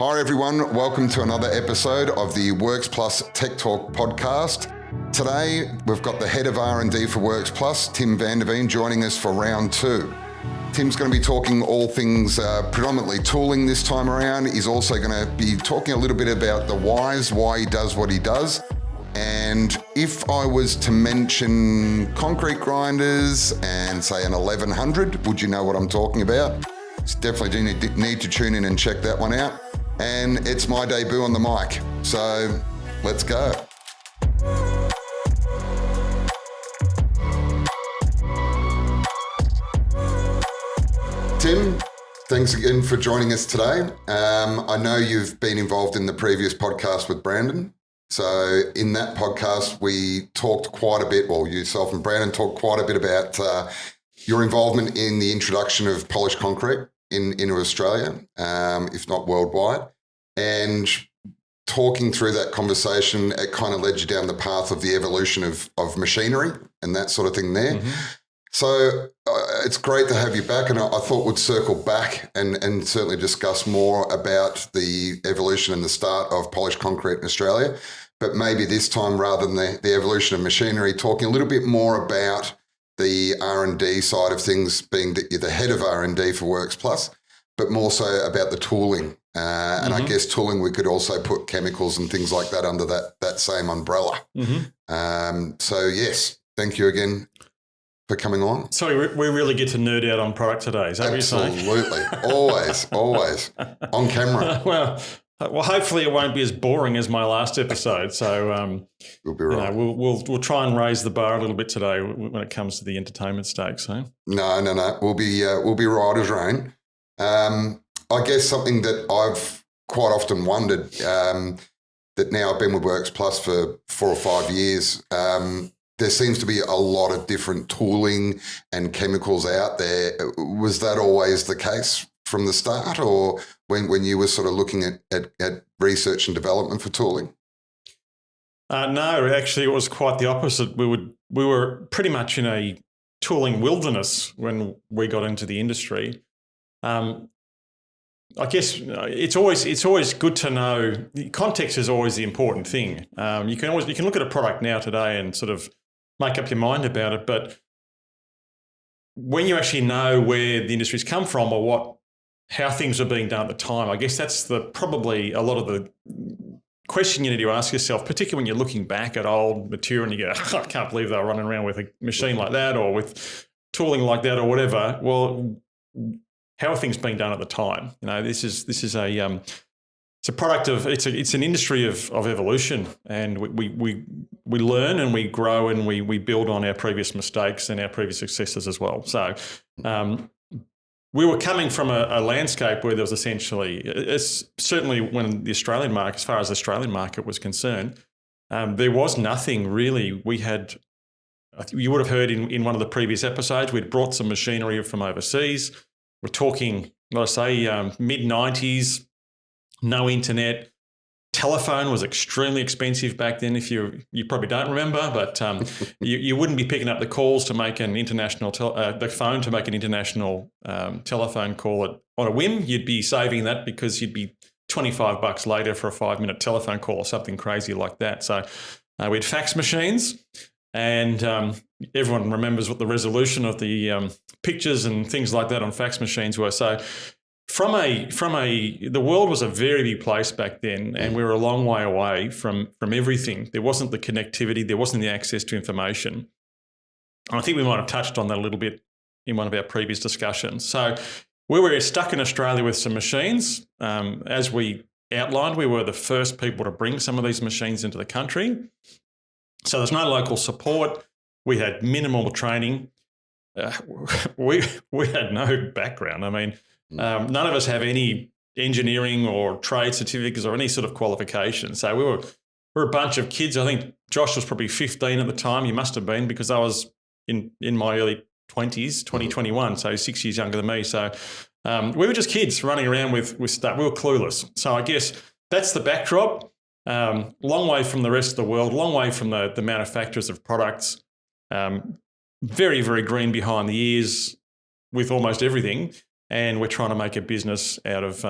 Hi everyone, welcome to another episode of the Works Plus TechTalk Podcast. Today we've got the head of R&D for Works Plus, Tim van der Veen, joining us for round two. Tim's going to be talking all things predominantly tooling this time around. He's also going to be talking a little bit about the whys, why he does what he does. And if I was to mention concrete grinders and say an 1100, would you know what I'm talking about? So definitely do need to tune in and check that one out. And it's my debut on the mic, so let's go. Tim, thanks again for joining us today. I know you've been involved in the previous podcast with Brandon. So in that podcast, we talked quite a bit, well, yourself and Brandon talked quite a bit about your involvement in the introduction of polished concrete into Australia, if not worldwide. And talking through that conversation, it kind of led you down the path of the evolution of machinery and that sort of thing there. Mm-hmm. So it's great to have you back, and I thought we'd circle back and certainly discuss more about the evolution and the start of polished concrete in Australia. But maybe this time, rather than the evolution of machinery, talking a little bit more about the R&D side of things, being that you're the head of R&D for Works Plus, but more so about the tooling. And I guess tooling, we could also put chemicals and things like that under that same umbrella. Mm-hmm. So yes, thank you again for coming on. So we really get to nerd out on product today. Is that what you're saying? Absolutely. always. On camera. Well, hopefully it won't be as boring as my last episode. So you'll be right. We'll try and raise the bar a little bit today when it comes to the entertainment stakes. So. No. We'll be right as rain. I guess something that I've quite often wondered, that now I've been with Works Plus for 4 or 5 years, there seems to be a lot of different tooling and chemicals out there. Was that always the case from the start, or when you were sort of looking at research and development for tooling? No, actually it was quite the opposite. We were pretty much in a tooling wilderness when we got into the industry. I guess it's always good to know. Context is always the important thing. You can look at a product now today and sort of make up your mind about it, but when you actually know where the industry's come from or how things are being done at the time, I guess that's probably a lot of the question you need to ask yourself, particularly when you're looking back at old material and you go, I can't believe they were running around with a machine like that or with tooling like that or whatever. Well, how are things being done at the time? You know, this is it's a product of it's an industry of evolution, and we learn and we grow and we build on our previous mistakes and our previous successes as well. So we were coming from a landscape where there was essentially, it's certainly when the Australian market, as far as the Australian market was concerned, there was nothing really. We had, you would have heard in one of the previous episodes, we'd brought some machinery from overseas. We're talking, let's say, mid-90s, no internet. Telephone was extremely expensive back then, if you probably don't remember, but you wouldn't be picking up the calls to make an international, the phone to make an international telephone call on a whim. You'd be saving that because you'd be $25 later for a 5-minute telephone call or something crazy like that. So we had fax machines. And everyone remembers what the resolution of the pictures and things like that on fax machines were. So the world was a very big place back then, and we were a long way away from everything. There wasn't the connectivity, there wasn't the access to information. And I think we might have touched on that a little bit in one of our previous discussions. So we were stuck in Australia with some machines. As we outlined, we were the first people to bring some of these machines into the country. So there's no local support. We had minimal training. We had no background. I mean, none of us have any engineering or trade certificates or any sort of qualification. So we were a bunch of kids. I think Josh was probably 15 at the time. He must have been, because I was in my early 20s, 2021, so 6 years younger than me. So we were just kids running around with stuff. We were clueless. So I guess that's the backdrop. Long way from the rest of the world, long way from the manufacturers of products, very, very green behind the ears with almost everything. And we're trying to make a business out of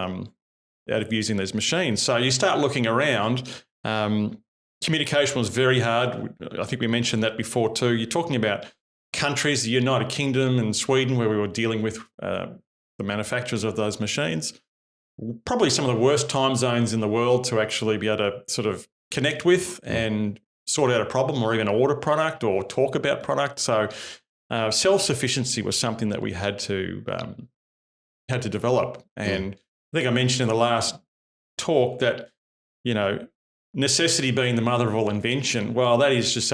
of using these machines. So you start looking around. Communication was very hard. I think we mentioned that before too. You're talking about countries, the United Kingdom and Sweden, where we were dealing with the manufacturers of those machines. Probably some of the worst time zones in the world to actually be able to sort of connect with and sort out a problem or even order product or talk about product. So self-sufficiency was something that we had to develop. And I think I mentioned in the last talk that, necessity being the mother of all invention. Well, that is just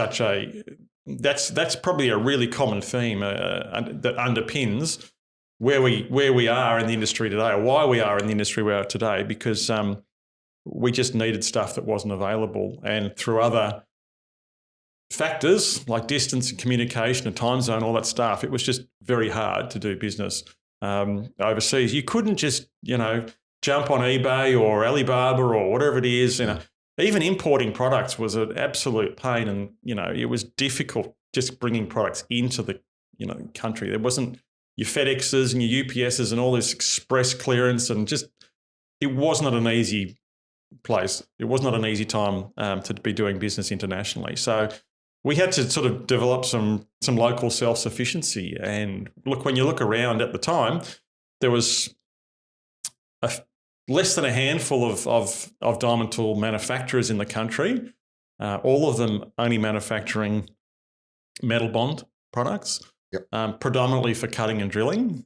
that's probably a really common theme that underpins where we are in the industry today, or why we are in the industry we are today, because we just needed stuff that wasn't available. And through other factors like distance and communication and time zone, all that stuff, it was just very hard to do business overseas. You couldn't just, jump on eBay or Alibaba or whatever it is. Even importing products was an absolute pain, and it was difficult just bringing products into the country. There wasn't your FedExes and your UPSs and all this express clearance, and just it was not an easy place. It was not an easy time to be doing business internationally. So we had to sort of develop some local self-sufficiency. And look, when you look around at the time, there was less than a handful of diamond tool manufacturers in the country, all of them only manufacturing metal bond products, predominantly for cutting and drilling.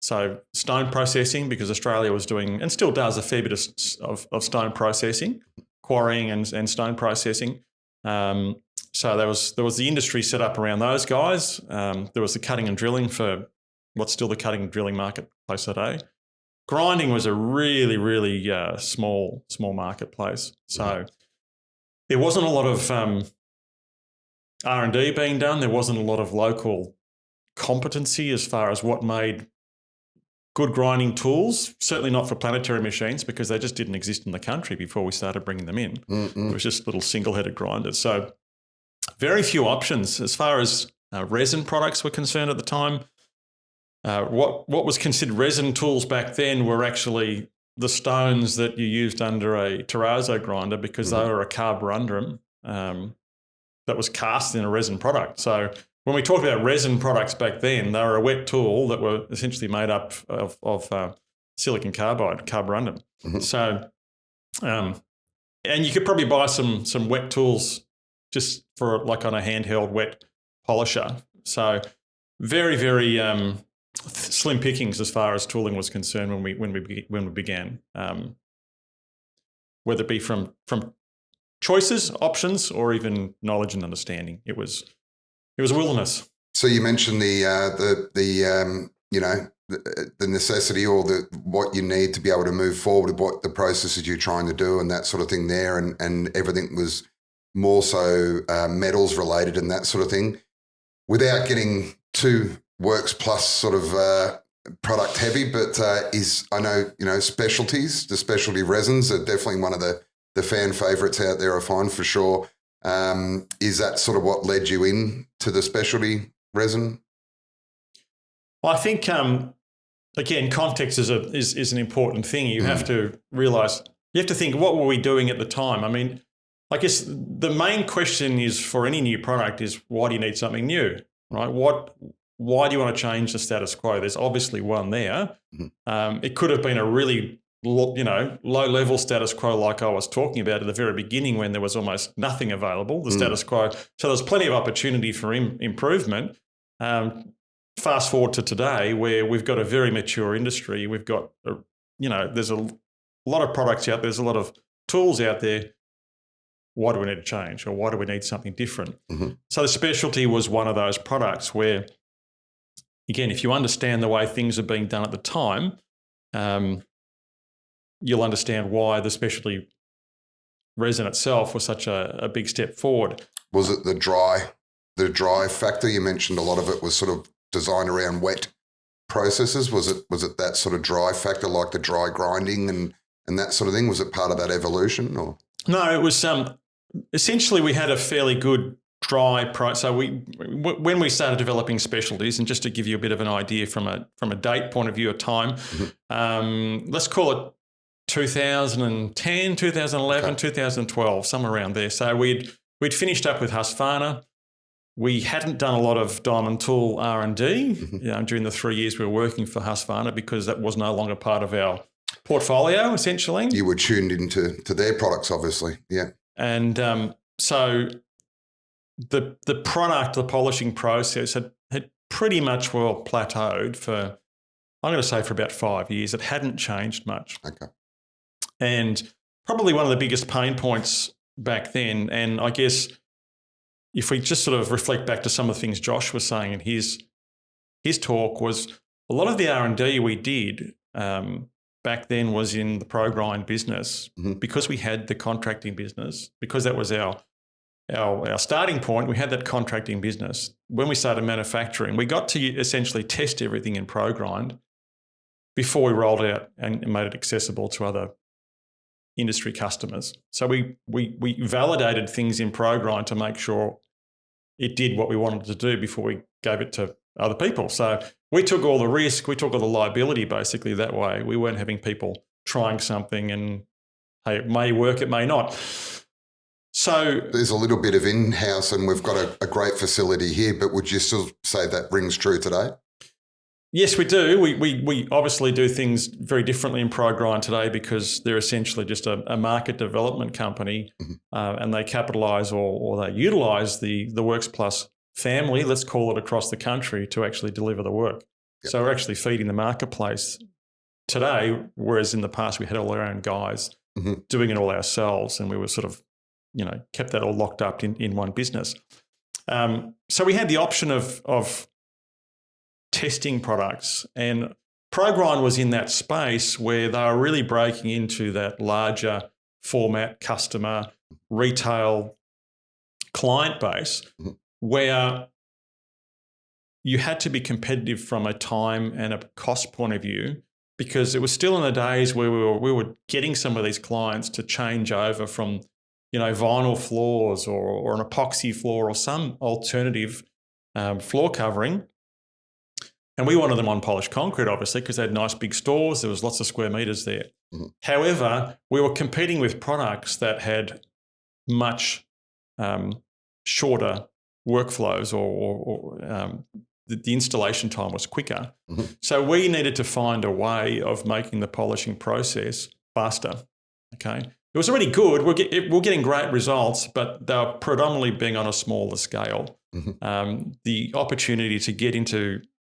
So stone processing, because Australia was doing, and still does, a fair bit of stone processing, quarrying and stone processing. So there was the industry set up around those guys. There was the cutting and drilling for what's still the cutting and drilling marketplace today. Grinding was a really, really small marketplace. So there wasn't a lot of R&D being done. There wasn't a lot of local competency as far as what made good grinding tools, certainly not for planetary machines, because they just didn't exist in the country before we started bringing them in. It was just little single-headed grinders. So very few options as far as resin products were concerned at the time. What was considered resin tools back then were actually the stones that you used under a terrazzo grinder, because they were a carborundum that was cast in a resin product. So when we talked about resin products back then, they were a wet tool that were essentially made up of silicon carbide, carborundum. So, and you could probably buy some wet tools just for like on a handheld wet polisher. So very, very slim pickings as far as tooling was concerned when we began, whether it be from choices, options, or even knowledge and understanding. It was wilderness. So you mentioned the necessity or what you need to be able to move forward, what the processes you're trying to do and that sort of thing there, and everything was more so metals related and that sort of thing. Without getting too works plus sort of product heavy, but I know specialties, the specialty resins are definitely one of the fan favorites out there, I find, for sure. Is that sort of what led you in to the specialty resin? Well, I think again, context is an important thing. You have to realise, you have to think, what were we doing at the time? I mean, I guess the main question is for any new product is, why do you need something new, right? Why do you want to change the status quo? There's obviously one there. It could have been a really low-level status quo like I was talking about at the very beginning, when there was almost nothing available, the status quo. So there's plenty of opportunity for improvement. Fast forward to today, where we've got a very mature industry. We've got, there's a lot of products out there. There's a lot of tools out there. Why do we need to change, or why do we need something different? So the specialty was one of those products where, again, if you understand the way things are being done at the time, you'll understand why the specialty resin itself was such a big step forward. Was it the dry factor? You mentioned a lot of it was sort of designed around wet processes. Was it that sort of dry factor, like the dry grinding and that sort of thing? Was it part of that evolution, or? No, it was essentially we had a fairly good dry process. So when we started developing specialties, and just to give you a bit of an idea from a date point of view of time, let's call it 2010, 2011, 2012, somewhere around there. So we'd finished up with Husqvarna. We hadn't done a lot of diamond tool R&D during the 3 years we were working for Husqvarna because that was no longer part of our portfolio, essentially. You were tuned into their products, obviously. Yeah. And so the product, the polishing process had pretty much well plateaued for, I'm going to say, for about 5 years. It hadn't changed much. Okay. And probably one of the biggest pain points back then, and I guess if we just sort of reflect back to some of the things Josh was saying in his talk, was a lot of the R&D we did back then was in the pro grind business because we had the contracting business, because that was our starting point. We had that contracting business. When we started manufacturing, we got to essentially test everything in pro grind before we rolled out and made it accessible to other industry customers. So we validated things in pro grind to make sure it did what we wanted to do before we gave it to other people. So we took all the risk, we took all the liability basically that way. We weren't having people trying something and, hey, it may work, it may not. So there's a little bit of in-house and we've got a great facility here, but would you still say that rings true today? Yes, we do. We obviously do things very differently in ProGrind today because they're essentially just a market development company and they capitalise or they utilise the Works Plus family, let's call it, across the country to actually deliver the work. Yep. So we're actually feeding the marketplace today, whereas in the past we had all our own guys doing it all ourselves and we were sort of, kept that all locked up in one business. So we had the option of testing products, and ProGrind was in that space where they were really breaking into that larger format customer retail client base where you had to be competitive from a time and a cost point of view, because it was still in the days where we were getting some of these clients to change over from vinyl floors or an epoxy floor or some alternative floor covering. And we wanted them on polished concrete, obviously, because they had nice big stores. There was lots of square metres there. However, we were competing with products that had much shorter workflows or the installation time was quicker. So we needed to find a way of making the polishing process faster, okay? It was already good. We're getting great results, but they were predominantly being on a smaller scale. The opportunity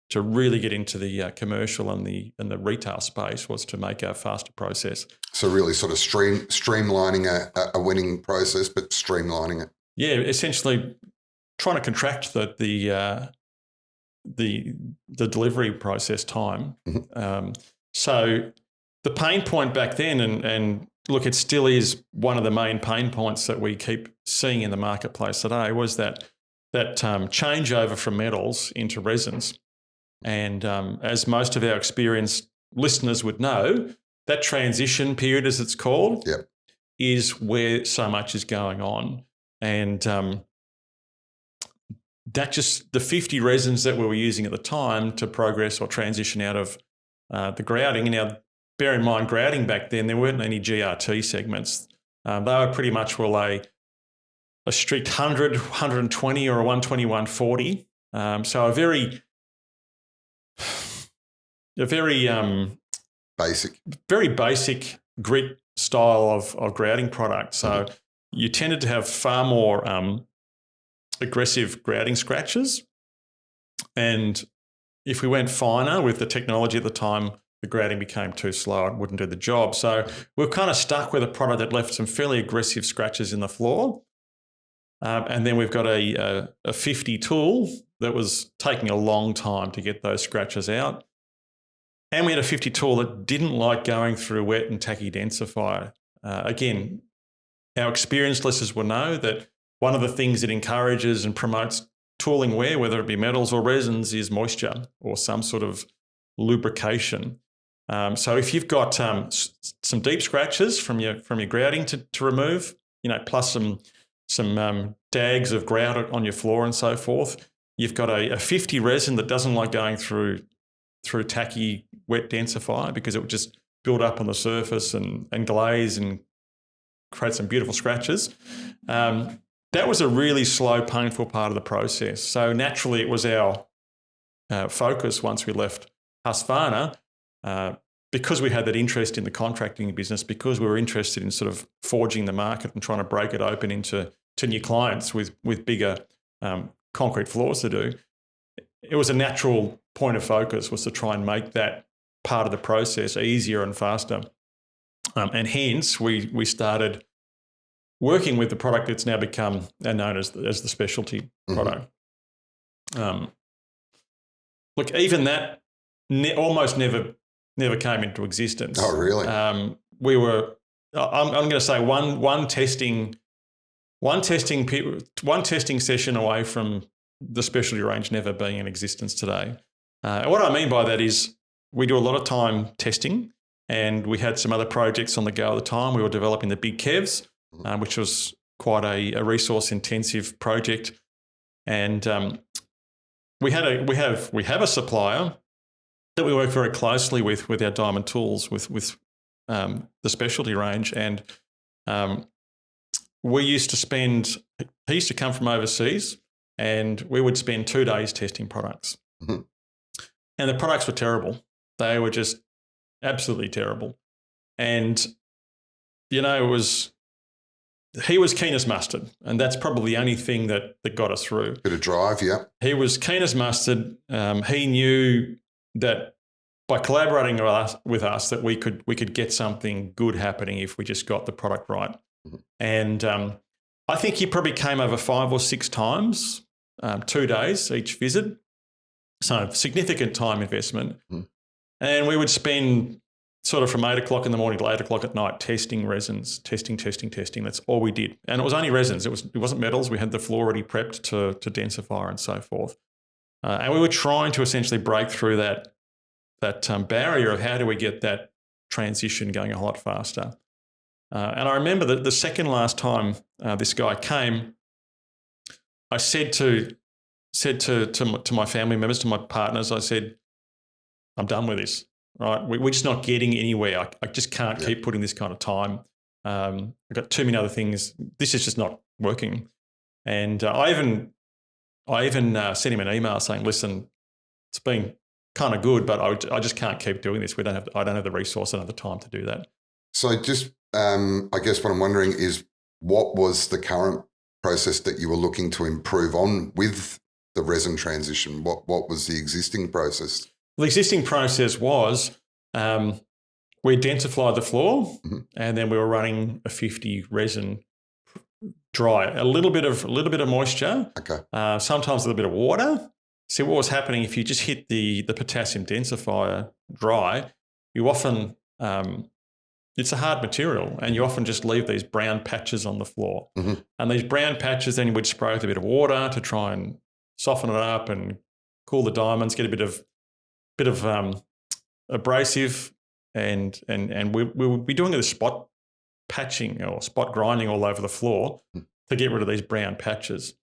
to really get into the commercial and the retail space was to make a faster process. So really sort of streamlining a winning process, but streamlining it. Yeah, essentially trying to contract the delivery process time. So the pain point back then, and look, it still is one of the main pain points that we keep seeing in the marketplace today, was that changeover from metals into resins. And as most of our experienced listeners would know, that transition period, as it's called, is where so much is going on. And that just the 50 resins that we were using at the time to progress or transition out of the grouting. Now, bear in mind, grouting back then, there weren't any GRT segments. They were pretty much a strict 100, 120 or a 120, 140. So a very basic grit style of grouting product. So you tended to have far more aggressive grouting scratches. And if we went finer with the technology at the time, the grouting became too slow and wouldn't do the job. So we're kind of stuck with a product that left some fairly aggressive scratches in the floor. And then we've got a 50 tool that was taking a long time to get those scratches out. And we had a 50 tool that didn't like going through wet and tacky densifier. Again, our experienced listeners will know that one of the things that encourages and promotes tooling wear, whether it be metals or resins, is moisture or some sort of lubrication. So if you've got some deep scratches from your grouting to remove, plus some dags of grout on your floor and so forth, you've got a 50 resin that doesn't like going through tacky wet densifier because it would just build up on the surface and glaze and create some beautiful scratches. That was a really slow, painful part of the process. So naturally, it was our focus once we left Husqvarna, because we had that interest in the contracting business, because we were interested in sort of forging the market and trying to break it open into new clients with bigger concrete floors to do. It was a natural point of focus was to try and make that part of the process easier and faster. And hence, we started working with the product that's now become known as the specialty product. Look, even that almost never came into existence. Oh, really? We were. I'm going to say one testing session away from the specialty range never being in existence today. And what I mean by that is we do a lot of time testing, and we had some other projects on the go at the time. We were developing the Big Kevs, which was quite a resource-intensive project, and we have a supplier that we work very closely with our diamond tools with the specialty range, and we used to spend. He used to come from overseas, and we would spend 2 days testing products, and the products were terrible. They were just absolutely terrible, and he was keen as mustard, and that's probably the only thing that got us through. Bit of drive, yeah. He was keen as mustard. He knew that by collaborating with us that we could get something good happening if we just got the product right. And I think he probably came over 5 or 6 times, 2 days each visit. So significant time investment. And we would spend sort of from 8 o'clock in the morning to 8 o'clock at night testing resins, testing. That's all we did. And it was only resins. It wasn't metals. We had the floor already prepped to densify and so forth. And we were trying to essentially break through that barrier of how do we get that transition going a lot faster. And I remember that the second last time this guy came, I said to my family members, to my partners, I said, I'm done with this. Right, we're just not getting anywhere. I just can't keep putting this kind of time. I've got too many other things. This is just not working. And I even sent him an email saying, "Listen, it's been kind of good, but I just can't keep doing this. I don't have the resource and the time to do that." So, just I guess what I'm wondering is, what was the current process that you were looking to improve on with the resin transition? What was the existing process? The existing process was we densified the floor, and then we were running a 50 resin dry, a little bit of moisture, sometimes a little bit of water. See, what was happening if you just hit the potassium densifier dry, you often it's a hard material, and you often just leave these brown patches on the floor. And these brown patches, then you would spray with a bit of water to try and soften it up and cool the diamonds, get a bit of abrasive, and we would be doing a spot patching or spot grinding all over the floor to get rid of these brown patches.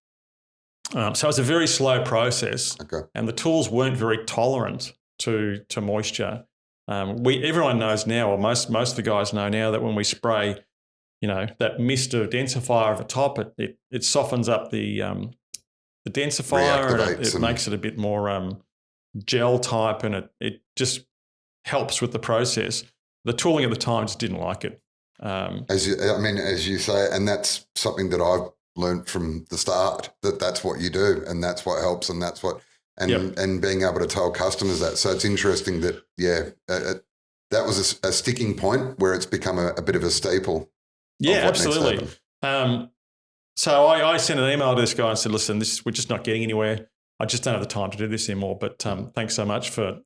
So it's a very slow process, and the tools weren't very tolerant to moisture. Everyone knows now, or most of the guys know now, that when we spray, that mist of densifier at the top, it softens up the densifier, and it makes it a bit more gel type, and it just helps with the process. The tooling at the time just didn't like it. As you say, and that's something that I've learned from the start, that's what you do, and that's what helps, and that's what, and being able to tell customers that. So it's interesting that, that was a sticking point where it's become a bit of a staple. Yeah, absolutely. So I sent an email to this guy and said, "Listen, we're just not getting anywhere. I just don't have the time to do this anymore, but thanks so much for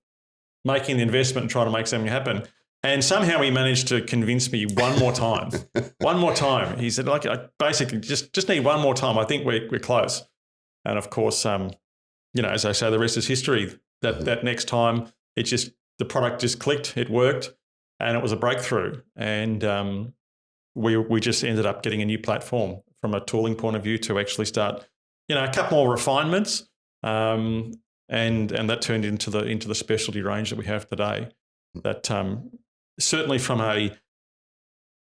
making the investment and trying to make something happen." And somehow he managed to convince me one more time. One more time. He said, "Like, I basically just need one more time. I think we're close." And of course, as I say, the rest is history. That next time, the product just clicked, it worked, and it was a breakthrough. And we just ended up getting a new platform from a tooling point of view to actually start, a couple more refinements. And that turned into the specialty range that we have today. That certainly from a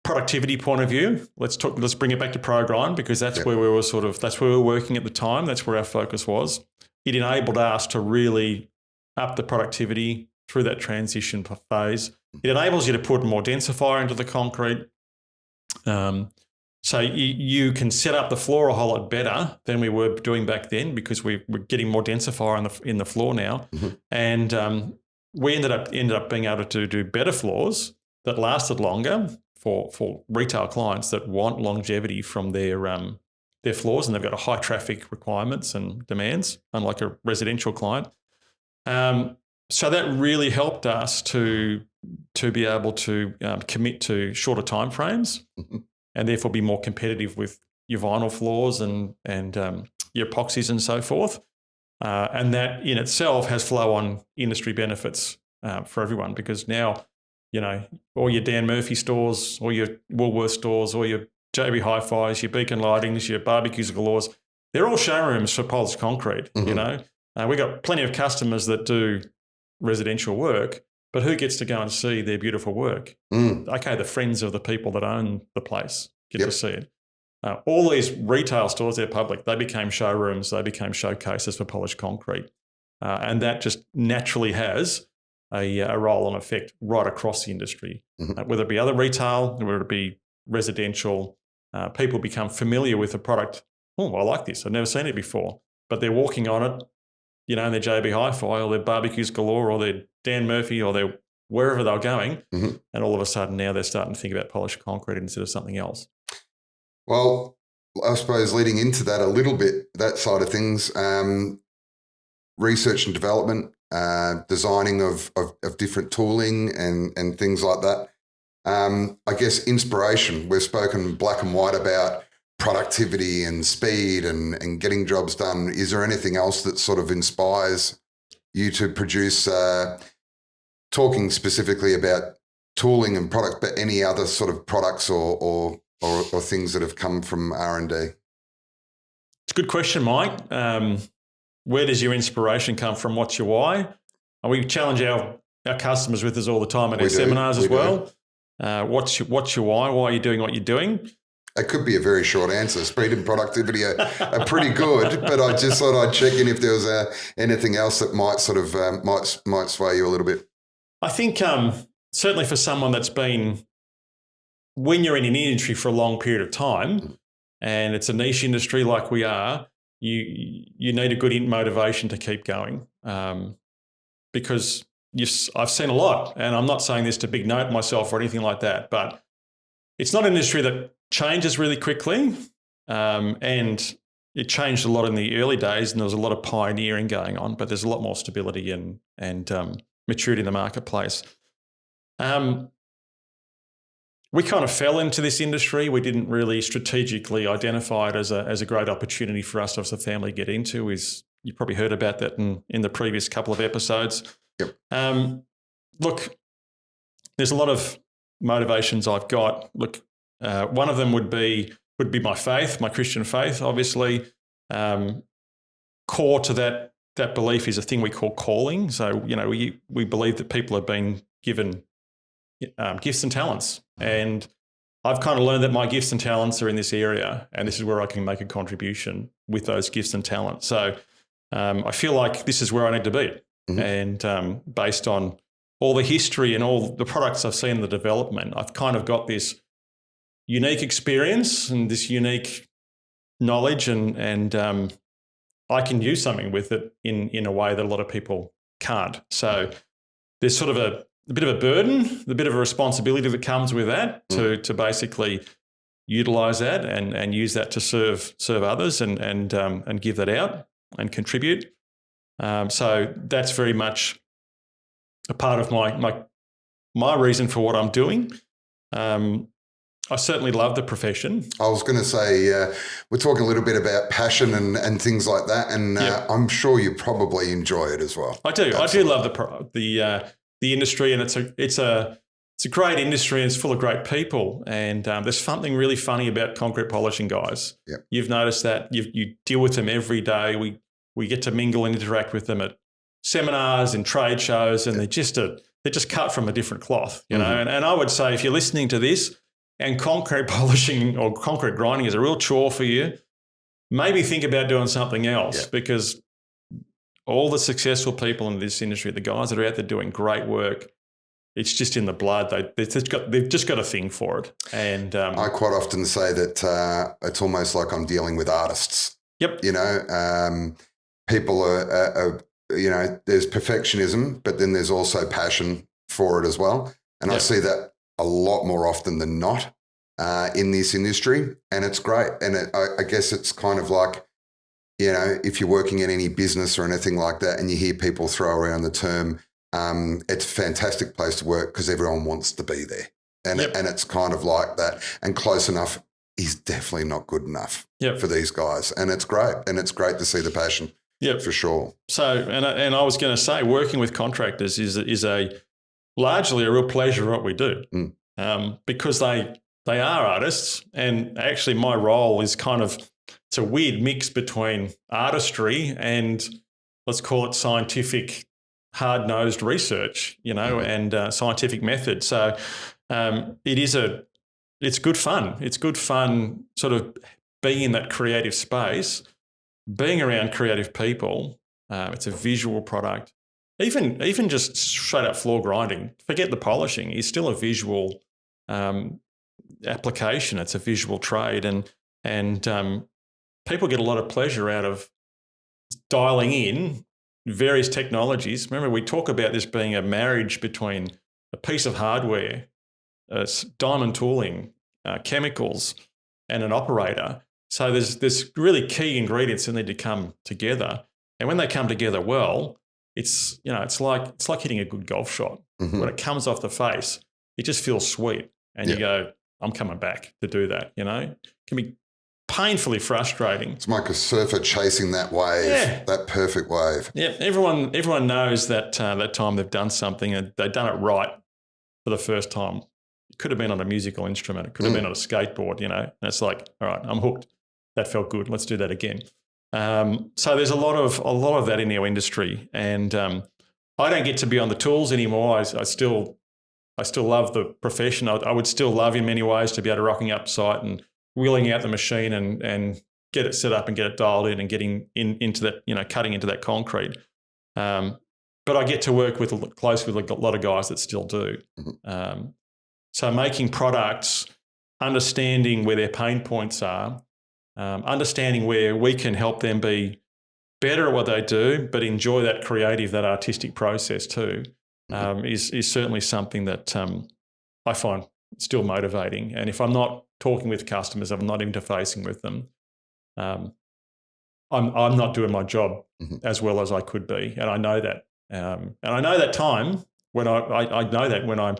productivity point of view, let's bring it back to ProGrind, because that's where we were that's where we were working at the time. That's where our focus was. It enabled us to really up the productivity through that transition phase. It enables you to put more densifier into the concrete. So you can set up the floor a whole lot better than we were doing back then, because we're getting more densifier in the floor now. And we ended up being able to do better floors that lasted longer for retail clients that want longevity from their floors, and they've got a high traffic requirements and demands, unlike a residential client. So that really helped us to be able to commit to shorter timeframes, and therefore be more competitive with your vinyl floors and your epoxies and so forth. And that in itself has flow-on industry benefits for everyone, because now, all your Dan Murphy stores, all your Woolworth stores, all your JB Hi-Fis, your Beacon Lightings, your Barbecues Galores, they're all showrooms for polished concrete, We've got plenty of customers that do residential work, but who gets to go and see their beautiful work? Okay, the friends of the people that own the place get to see it. All these retail stores, they're public. They became showrooms. They became showcases for polished concrete. And that just naturally has a roll-on effect right across the industry. Whether it be other retail, whether it be residential, people become familiar with the product. Oh, I like this. I've never seen it before. But they're walking on it, in their JB Hi-Fi or their Barbecues Galore or their Dan Murphy or their wherever they're going. And all of a sudden now they're starting to think about polished concrete instead of something else. Well, I suppose leading into that a little bit, that side of things, research and development, designing of different tooling and things like that. I guess inspiration. We've spoken black and white about productivity and speed and getting jobs done. Is there anything else that sort of inspires you to produce, talking specifically about tooling and product, but any other sort of products or things that have come from R&D? It's a good question, Mike. Where does your inspiration come from? What's your why? And we challenge our customers with this all the time at our seminars as well. What's your why? Why are you doing what you're doing? It could be a very short answer. Speed and productivity are pretty good, but I just thought I'd check in if there was anything else that might sort of might sway you a little bit. I think certainly for someone that's been, when you're in an industry for a long period of time, and it's a niche industry like we are, you need a good motivation to keep going, because I've seen a lot, and I'm not saying this to big note myself or anything like that, but it's not an industry that changes really quickly, and it changed a lot in the early days, and there was a lot of pioneering going on, but there's a lot more stability and maturity in the marketplace. We kind of fell into this industry. We didn't really strategically identify it as a great opportunity for us as a family to get into. You probably heard about that in the previous couple of episodes. Look, there's a lot of motivations I've got. Look, one of them would be my faith, my Christian faith, obviously. Core to that belief is a thing we call calling. So, we believe that people have been given gifts and talents. And I've kind of learned that my gifts and talents are in this area, and this is where I can make a contribution with those gifts and talents. So I feel like this is where I need to be. And based on all the history and all the products I've seen in the development, I've kind of got this unique experience and this unique knowledge, and I can do something with it in a way that a lot of people can't. So there's sort of a bit of a burden, a bit of a responsibility that comes with that to basically utilise that and use that to serve others and give that out and contribute. So that's very much a part of my reason for what I'm doing. I certainly love the profession. I was going to say, we're talking a little bit about passion and things like that, and I'm sure you probably enjoy it as well. I do. Absolutely. I do love the industry, and it's a great industry, and it's full of great people. And there's something really funny about concrete polishing guys. Yep. You've noticed that you deal with them every day. We get to mingle and interact with them at seminars and trade shows, and they're just a they're just cut from a different cloth, you know. And I would say if you're listening to this and concrete polishing or concrete grinding is a real chore for you, maybe think about doing something else because all the successful people in this industry, the guys that are out there doing great work, it's just in the blood. They've just got a thing for it. And I quite often say that it's almost like I'm dealing with artists. Yep. You know, people are there's perfectionism, but then there's also passion for it as well. And I see that a lot more often than not in this industry, and it's great. And I guess it's kind of like, you know, if you're working in any business or anything like that and you hear people throw around the term, it's a fantastic place to work because everyone wants to be there. And it's kind of like that. And close enough is definitely not good enough for these guys. And it's great. And it's great to see the passion for sure. So, and I was going to say, working with contractors is largely a real pleasure of what we do because they are artists. And actually my role is kind of, it's a weird mix between artistry and let's call it scientific, hard-nosed research, you know, and scientific method. So it's good fun. It's good fun sort of being in that creative space, being around creative people. It's a visual product. Even just straight up floor grinding, forget the polishing, is still a visual application. It's a visual trade. And people get a lot of pleasure out of dialing in various technologies. Remember, we talk about this being a marriage between a piece of hardware, diamond tooling, chemicals, and an operator. So there's really key ingredients that need to come together. And when they come together well, it's like hitting a good golf shot. When it comes off the face, it just feels sweet. And you go, I'm coming back to do that, you know? It can be painfully frustrating. It's like a surfer chasing that wave, that perfect wave. Yeah, everyone knows that time they've done something and they've done it right for the first time. It could have been on a musical instrument. It could have been on a skateboard, you know. And it's like, all right, I'm hooked. That felt good. Let's do that again. So there's a lot of that in our industry, and I don't get to be on the tools anymore. I still love the profession. I would still love in many ways to be able to rocking up site and wheeling out the machine and get it set up and get it dialed in and getting into that, you know, cutting into that concrete. But I get to work closely with a lot of guys that still do. So making products, understanding where their pain points are, understanding where we can help them be better at what they do, but enjoy that creative, that artistic process too, is certainly something that I find still motivating. And if I'm not talking with customers, I'm not interfacing with them, I'm not doing my job as well as I could be. And I know that. And I know that time when I know that when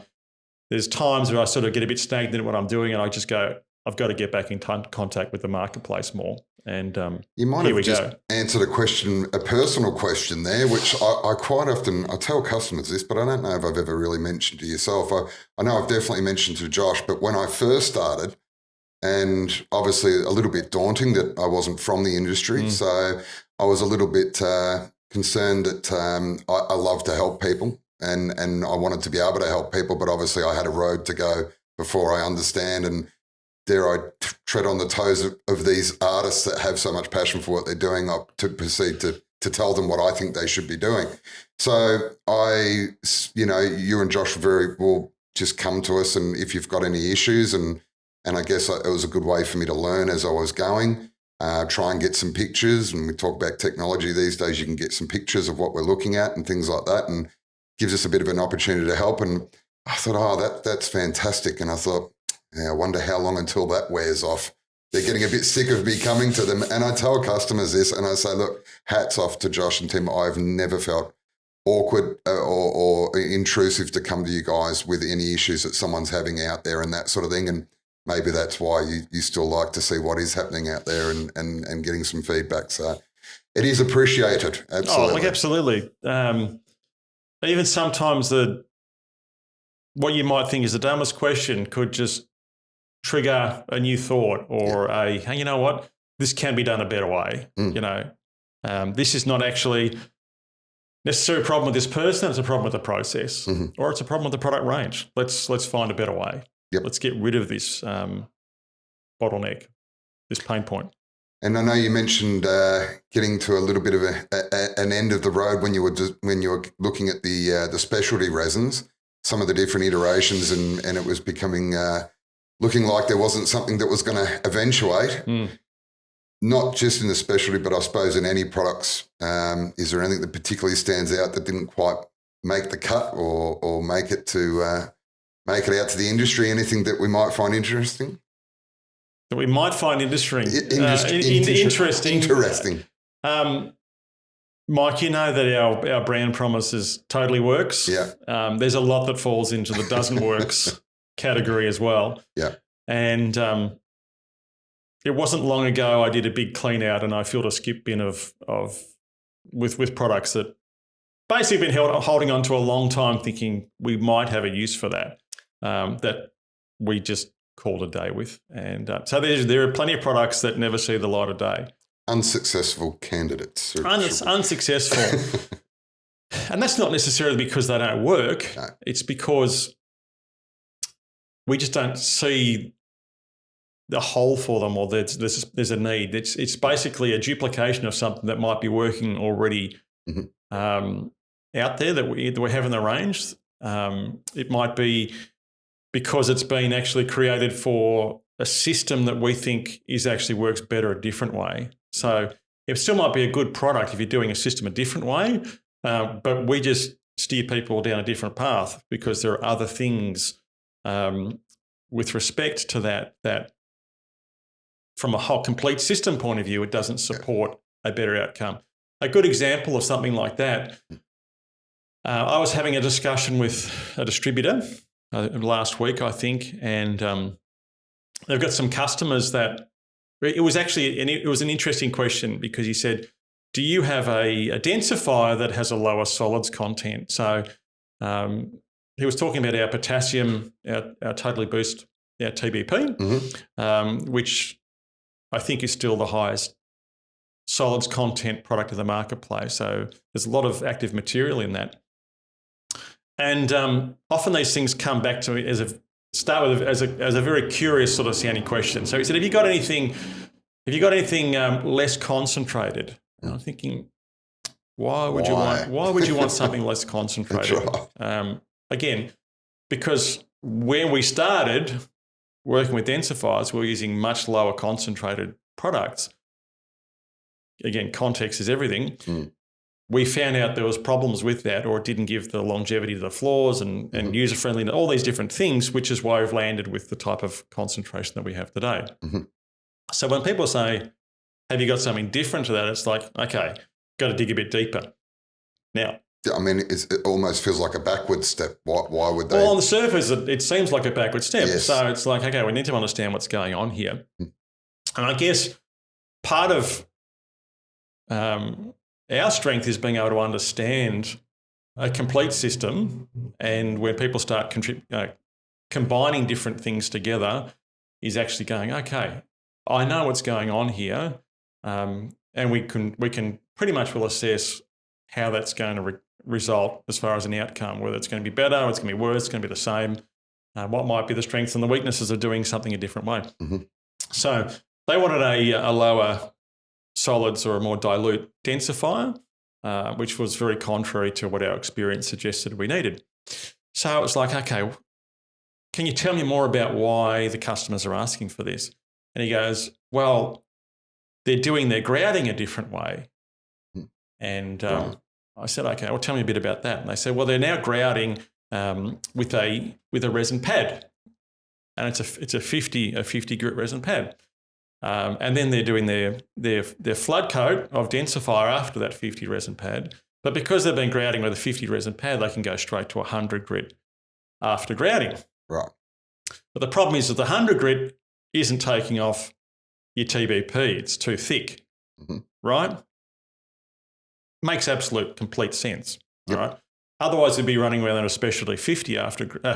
there's times where I sort of get a bit stagnant at what I'm doing and I just go, I've got to get back in contact with the marketplace more. And you might have just answered a personal question there, which I quite often, I tell customers this, but I don't know if I've ever really mentioned to yourself. I know I've definitely mentioned to Josh, but when I first started, and obviously a little bit daunting that I wasn't from the industry, so I was a little bit concerned that I love to help people and I wanted to be able to help people, but obviously I had a road to go before I understand and dare I tread on the toes of these artists that have so much passion for what they're doing, to proceed to tell them what I think they should be doing. So you and Josh will just come to us, and if you've got any issues, and I guess it was a good way for me to learn as I was going, try and get some pictures. And we talk about technology these days, you can get some pictures of what we're looking at and things like that, and gives us a bit of an opportunity to help. And I thought, that's fantastic. And I thought, I wonder how long until that wears off. They're getting a bit sick of me coming to them. And I tell customers this, and I say, look, hats off to Josh and Tim. I've never felt awkward or intrusive to come to you guys with any issues that someone's having out there and that sort of thing. And maybe that's why you still like to see what is happening out there and getting some feedback. So it is appreciated. Absolutely. Oh, absolutely. Even sometimes what you might think is the dumbest question could just trigger a new thought or hey, you know what? This can be done a better way. You know, this is not actually necessarily a problem with this person, it's a problem with the process, Mm-hmm. or it's a problem with the product range. Let's find a better way. Yep. Let's get rid of this bottleneck, this pain point. And I know you mentioned getting to a little bit of an end of the road when you were looking at the specialty resins, some of the different iterations, and it was becoming looking like there wasn't something that was going to eventuate. Not just in the specialty, but I suppose in any products. Is there anything that particularly stands out that didn't quite make the cut or make it out to the industry? Anything that we might find interesting? That we might find interesting. Interesting. Mike, you know that our brand promises totally works. Yeah. There's a lot that falls into the doesn't works category as well. Yeah. And it wasn't long ago I did a big clean out and I filled a skip bin with products that basically been holding on to a long time, thinking we might have a use for that, that we just called a day with. And so there are plenty of products that never see the light of day. Unsuccessful candidates. Unsuccessful. And that's not necessarily because they don't work. No. It's because we just don't see the hole for them, or there's a need. It's basically a duplication of something that might be working already out there that we have in the range. It might be because it's been actually created for a system that we think actually works better a different way. So it still might be a good product if you're doing a system a different way, but we just steer people down a different path because there are other things with respect to that from a whole complete system point of view, it doesn't support a better outcome. A good example of something like that, I was having a discussion with a distributor last week, I think, and they've got some customers that it was an interesting question because he said, do you have a densifier that has a lower solids content? So he was talking about our potassium, our Totally Boost, our TBP, which I think is still the highest solids content product of the marketplace. So there's a lot of active material in that. And often these things come back to me as a very curious sort of sounding question. So he said, have you got anything less concentrated? And I'm thinking, why would you want something less concentrated? Again, because when we started working with densifiers, we were using much lower concentrated products. Again, context is everything. We found out there was problems with that, or it didn't give the longevity to the floors and user-friendly, all these different things, which is why we've landed with the type of concentration that we have today. So when people say, have you got something different to that? It's like, okay, got to dig a bit deeper. Now, I mean, it almost feels like a backward step. Why would they? Well, on the surface, it seems like a backward step. Yes. So it's like, okay, we need to understand what's going on here. And I guess part of our strength is being able to understand a complete system, and when people start combining different things together, is actually going, okay, I know what's going on here, and we can pretty much will assess how that's going to result as far as an outcome, whether it's going to be better, it's going to be worse, it's going to be the same, what might be the strengths and the weaknesses of doing something a different way. So they wanted a lower solids or a more dilute densifier, which was very contrary to what our experience suggested we needed. So it was like, okay, can you tell me more about why the customers are asking for this? And he goes, well, they're doing their grouting a different way. And I said, okay, well, tell me a bit about that. And they said, well, they're now grouting with a resin pad, and it's a 50 grit resin pad. And then they're doing their flood coat of densifier after that 50 resin pad. But because they've been grouting with a 50 resin pad, they can go straight to 100 grit after grouting. Right. But the problem is that the 100 grit isn't taking off your TBP. It's too thick, right? Makes absolute complete sense, right? Otherwise, they'd be running around a specialty 50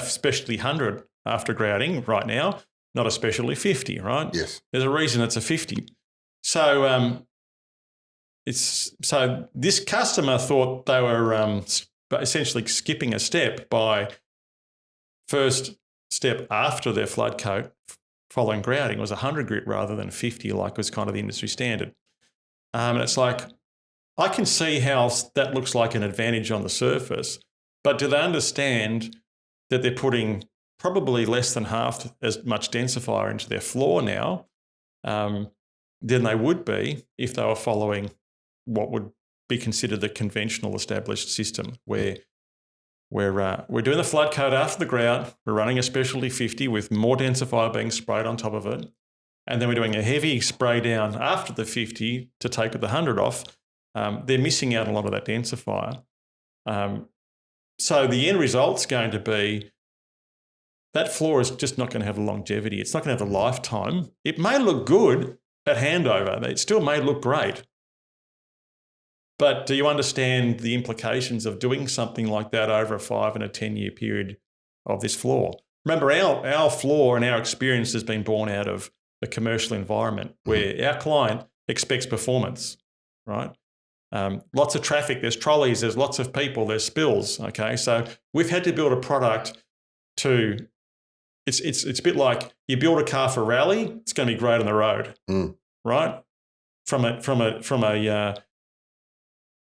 specialty 100 after grouting right now, not a specialty 50, right? Yes. There's a reason it's a 50. So so this customer thought they were essentially skipping a step by first step after their flood coat following grouting was 100 grit rather than 50, like was kind of the industry standard. And it's like, I can see how that looks like an advantage on the surface, but do they understand that they're putting probably less than half as much densifier into their floor now than they would be if they were following what would be considered the conventional established system, where we're doing the flood coat after the grout, we're running a specialty 50 with more densifier being sprayed on top of it, and then we're doing a heavy spray down after the 50 to take the 100 off. They're missing out a lot of that densifier. So the end result's going to be that floor is just not going to have the longevity. It's not going to have the lifetime. It may look good at handover. It still may look great. But do you understand the implications of doing something like that over a 5 and a 10-year period of this floor? Remember, our floor and our experience has been born out of the commercial environment where our client expects performance, right? Lots of traffic, there's trolleys, there's lots of people, there's spills, okay? So we've had to build a product to, it's a bit like you build a car for rally, it's going to be great on the road, right? From a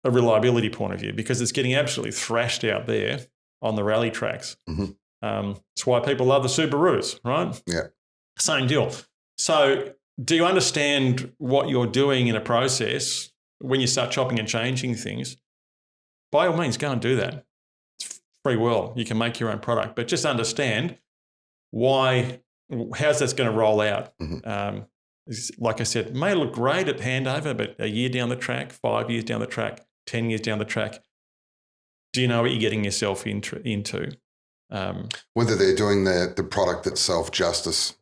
reliability point of view, because it's getting absolutely thrashed out there on the rally tracks. It's why people love the Subarus, right? Yeah. Same deal. So do you understand what you're doing in a process when you start chopping and changing things? By all means, go and do that. It's free will. You can make your own product, but just understand how's that's going to roll out. Like I said, it may look great at handover, but a year down the track, 5 years down the track, 10 years down the track, do you know what you're getting yourself into? Whether they're doing the product itself justice.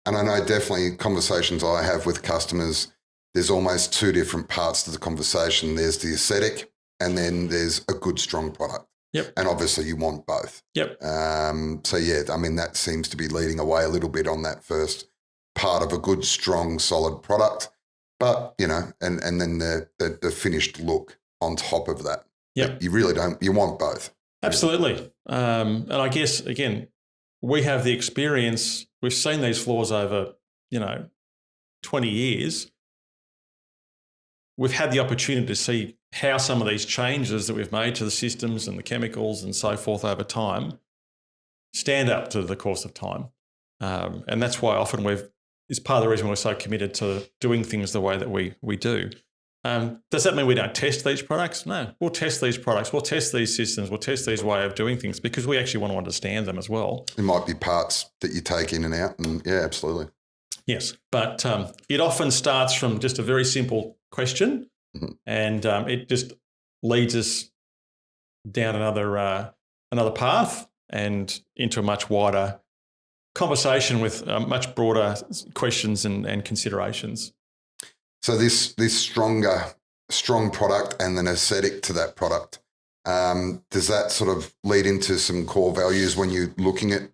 And I know definitely conversations I have with customers, there's almost two different parts to the conversation. There's the aesthetic and then there's a good, strong product. Yep. And obviously you want both. Yep. So, yeah, I mean, that seems to be leading away a little bit on that first part of a good, strong, solid product. But, you know, and then the finished look on top of that. Yep. You really don't, you want both. Absolutely. And I guess, again, we have the experience, we've seen these floors over, 20 years. We've had the opportunity to see how some of these changes that we've made to the systems and the chemicals and so forth over time stand up to the course of time. And that's why often it's part of the reason we're so committed to doing things the way that we do. Does that mean we don't test these products? No, we'll test these products, we'll test these systems, we'll test these way of doing things because we actually want to understand them as well. It might be parts that you take in and out, and yeah, absolutely. Yes, but it often starts from just a very simple question, and it just leads us down another path and into a much wider conversation with much broader questions and considerations. So this strong product and an aesthetic to that product, does that sort of lead into some core values when you're looking at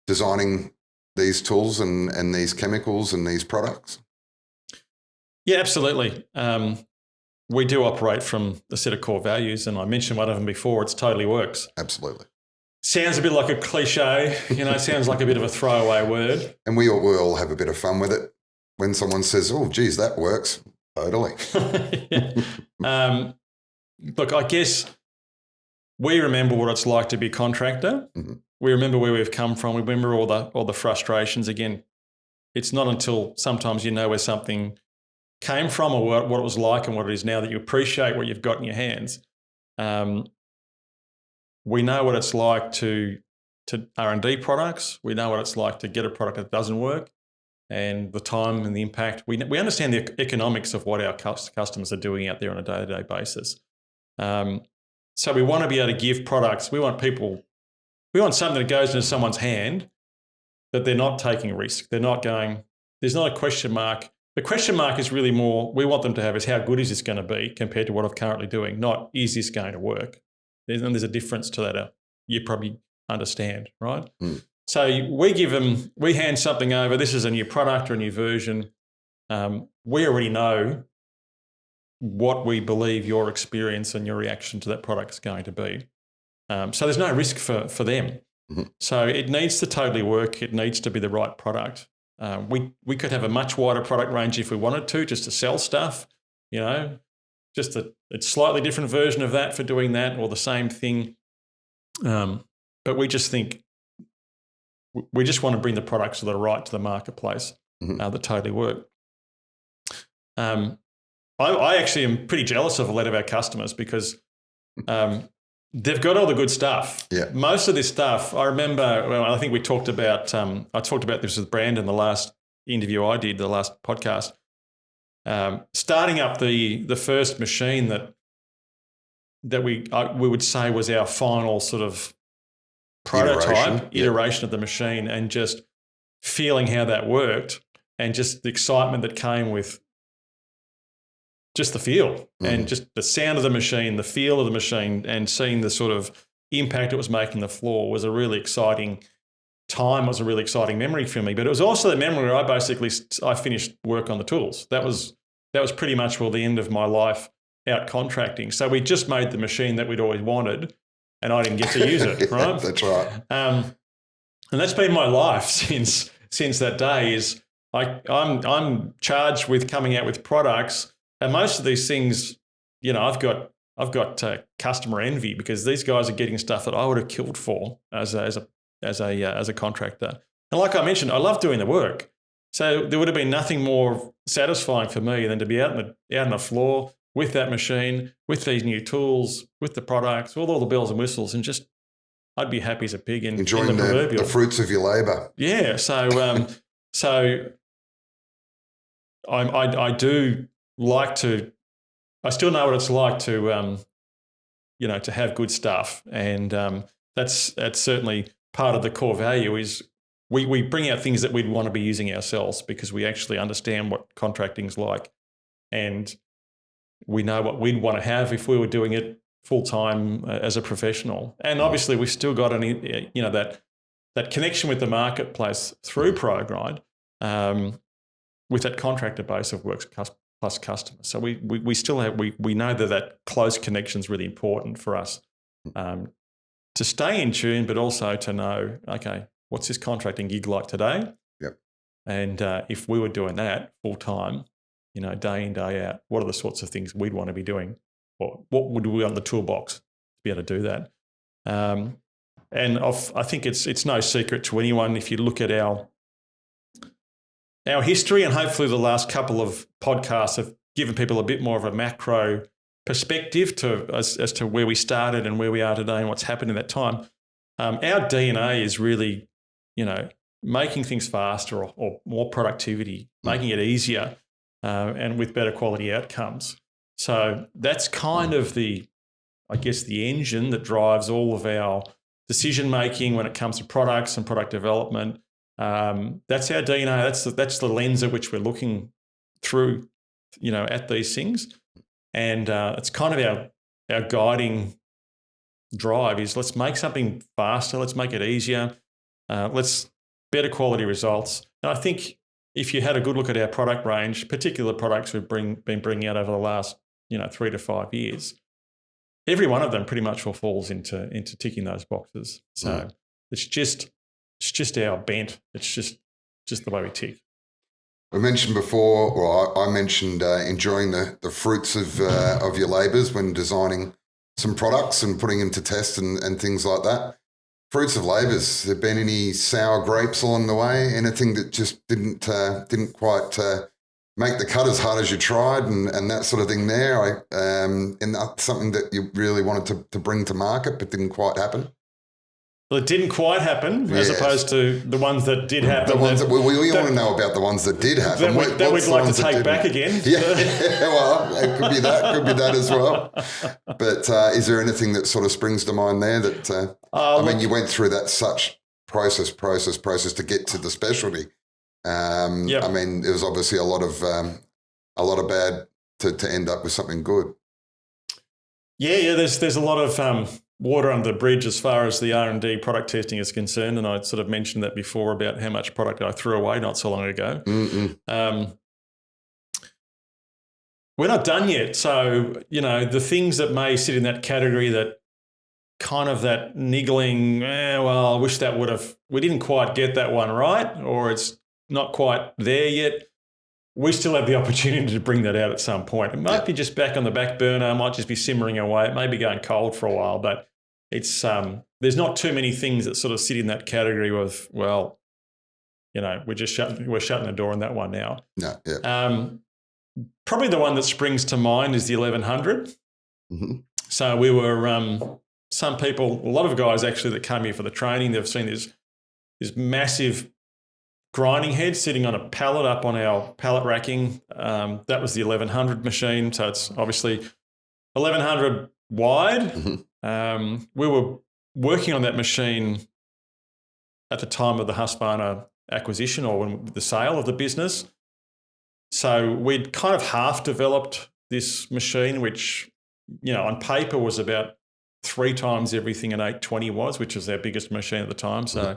designing these tools and these chemicals and these products? Yeah, absolutely. We do operate from a set of core values, and I mentioned one of them before. It's totally works. Absolutely. Sounds a bit like a cliche, it sounds like a bit of a throwaway word. And we all have a bit of fun with it. When someone says, oh, geez, that works. Totally. Look, I guess we remember what it's like to be a contractor. We remember where we've come from. We remember all the frustrations. Again, it's not until sometimes you know where something came from or what it was like and what it is now that you appreciate what you've got in your hands. We know what it's like to R&D products. We know what it's like to get a product that doesn't work and the time and the impact. We understand the economics of what our customers are doing out there on a day-to-day basis. So we want to be able to give products. We want something that goes into someone's hand that they're not taking a risk. They're not going, there's not a question mark. The question mark is really more, we want them to have is how good is this going to be compared to what I'm currently doing, not is this going to work? There's a difference to that. You probably understand, right? So we hand something over. This is a new product or a new version. We already know what we believe your experience and your reaction to that product is going to be. So there's no risk for them. Mm-hmm. So it needs to totally work. It needs to be the right product. We could have a much wider product range if we wanted to, just to sell stuff, just a slightly different version of that for doing that, or the same thing. But we just think we just want to bring the products that are right to the marketplace, that totally work. I actually am pretty jealous of a lot of our customers because they've got all the good stuff. Yeah. Most of this stuff, I remember, I think we talked about, I talked about this with Brandon the last interview I did, the last podcast. Starting up the first machine that we would say was our final sort of prototype, iteration of the machine, and just feeling how that worked and just the excitement that came with just the feel and just the sound of the machine, the feel of the machine, and seeing the sort of impact it was making on the floor was a really exciting time, was a really exciting memory for me. But it was also the memory where I finished work on the tools. That was pretty much the end of my life out contracting. So we just made the machine that we'd always wanted, and I didn't get to use it, right? That's right. And that's been my life since that day. Is I'm charged with coming out with products. And most of these things, I've got customer envy because these guys are getting stuff that I would have killed for as a contractor. And like I mentioned, I love doing the work. So there would have been nothing more satisfying for me than to be out on the floor with that machine, with these new tools, with the products, with all the bells and whistles, and just I'd be happy as a pig enjoying the fruits of your labour. Yeah. So I do like to. I still know what it's like to to have good stuff, and that's certainly part of the core value. Is we bring out things that we'd want to be using ourselves because we actually understand what contracting's like, and we know what we'd want to have if we were doing it full time as a professional. And obviously, we've still got that connection with the marketplace through ProGrind with that contractor base of works plus customers. So we still have we know that close connection is really important for us to stay in tune, but also to know, okay, what's this contracting gig like today? Yep. And if we were doing that full time, day in, day out, what are the sorts of things we'd want to be doing? Or what would we on the toolbox to be able to do that? And I think it's no secret to anyone if you look at our history, and hopefully the last couple of podcasts have given people a bit more of a macro perspective as to where we started and where we are today and what's happened in that time. Our DNA is really, making things faster or more productivity, making it easier and with better quality outcomes. So that's kind of the engine that drives all of our decision-making when it comes to products and product development. That's our DNA. That's the lens at which we're looking through, at these things. And it's kind of our guiding drive is let's make something faster. Let's make it easier. Let's better quality results. And I think if you had a good look at our product range, particular products we've been bringing out over the last 3 to 5 years, every one of them pretty much falls into ticking those boxes. So it's just our bent. It's just the way we tick. We mentioned before, or I mentioned enjoying the fruits of your labours when designing some products and putting them to test and things like that. Fruits of labours. Have there been any sour grapes along the way? Anything that just didn't quite make the cut as hard as you tried, and that sort of thing there? And that's something that you really wanted to bring to market but didn't quite happen? Well, it didn't quite happen, as opposed to the ones that did happen. The ones that we want to know about the ones that did happen. That we'd like to take back again. Yeah, well, it could be that as well. But is there anything that sort of springs to mind there that, you went through that such process to get to the specialty. Yep. There was obviously a lot of bad to end up with something good. Yeah. There's a lot of water under the bridge as far as the R&D product testing is concerned, and I sort of mentioned that before about how much product I threw away not so long ago. we're not done yet. So, the things that may sit in that category, that kind of that niggling, well, I wish we didn't quite get that one right, or it's not quite there yet. We still have the opportunity to bring that out at some point. It might be just back on the back burner. It might just be simmering away. It may be going cold for a while, but it's there's not too many things that sort of sit in that category of, well, we're shutting the door on that one now. No, yeah. Probably the one that springs to mind is the 1100. Mm-hmm. So we were some people, a lot of guys actually that come here for the training, they've seen this massive grinding head sitting on a pallet up on our pallet racking. That was the 1100 machine. So it's obviously 1100 wide. Mm-hmm. We were working on that machine at the time of the Husqvarna acquisition, or when the sale of the business. So we'd kind of half developed this machine, which, on paper was about 3 times everything an 820 was, which was our biggest machine at the time. So I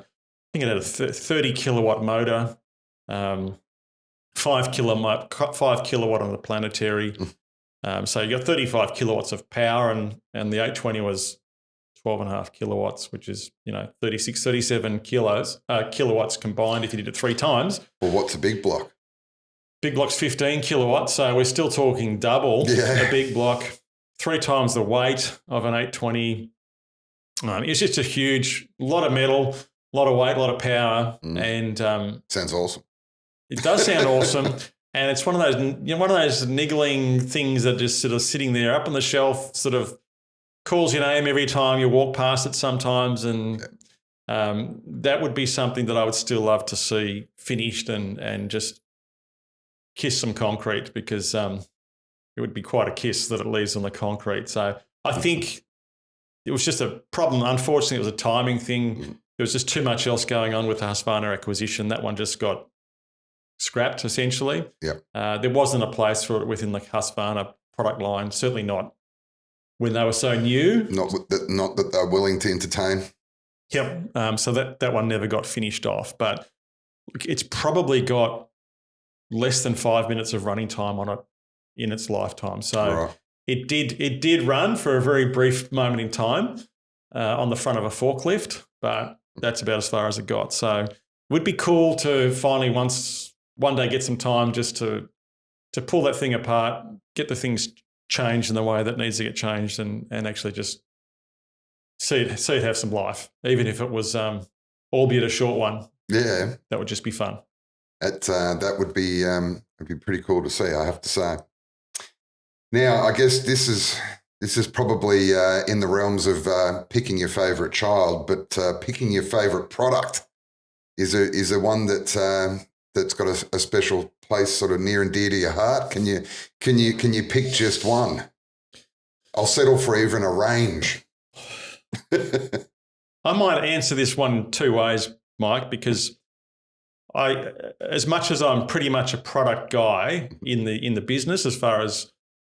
think it had a 30 kilowatt motor, 5 kilowatt on the planetary. So you got 35 kilowatts of power, and the 820 was 12.5 kilowatts, which is 37 kilowatts combined if you did it 3 times. Well, what's a big block? Big block's 15 kilowatts, so we're still talking double a big block, 3 times the weight of an 820. It's just a lot of metal, a lot of weight, a lot of power, and sounds awesome. It does sound awesome, and it's one of those niggling things that just sort of sitting there up on the shelf, sort of calls your name every time you walk past it sometimes, and that would be something that I would still love to see finished and just kiss some concrete, because it would be quite a kiss that it leaves on the concrete. So I think it was just a problem. Unfortunately, it was a timing thing. There was just too much else going on with the Husqvarna acquisition. That one just got scrapped, essentially. There wasn't a place for it within the Husqvarna product line, certainly not when they were so new. Not that they're willing to entertain. Yep. So that one never got finished off, but it's probably got less than 5 minutes of running time on it in its lifetime. So it did run for a very brief moment in time on the front of a forklift, but that's about as far as it got. So it would be cool to finally one day get some time just to pull that thing apart, get the things changed in the way that needs to get changed, and actually just see it have some life, even if it was albeit a short one. Yeah, that would just be fun. That would be pretty cool to see, I have to say. Now, I guess this is probably in the realms of picking your favourite child, but picking your favourite product is a one that's got a special place sort of near and dear to your heart. Can you pick just one? I'll settle for even a range. I might answer this one 2 ways, Mike, because as much as I'm pretty much a product guy in the business, as far as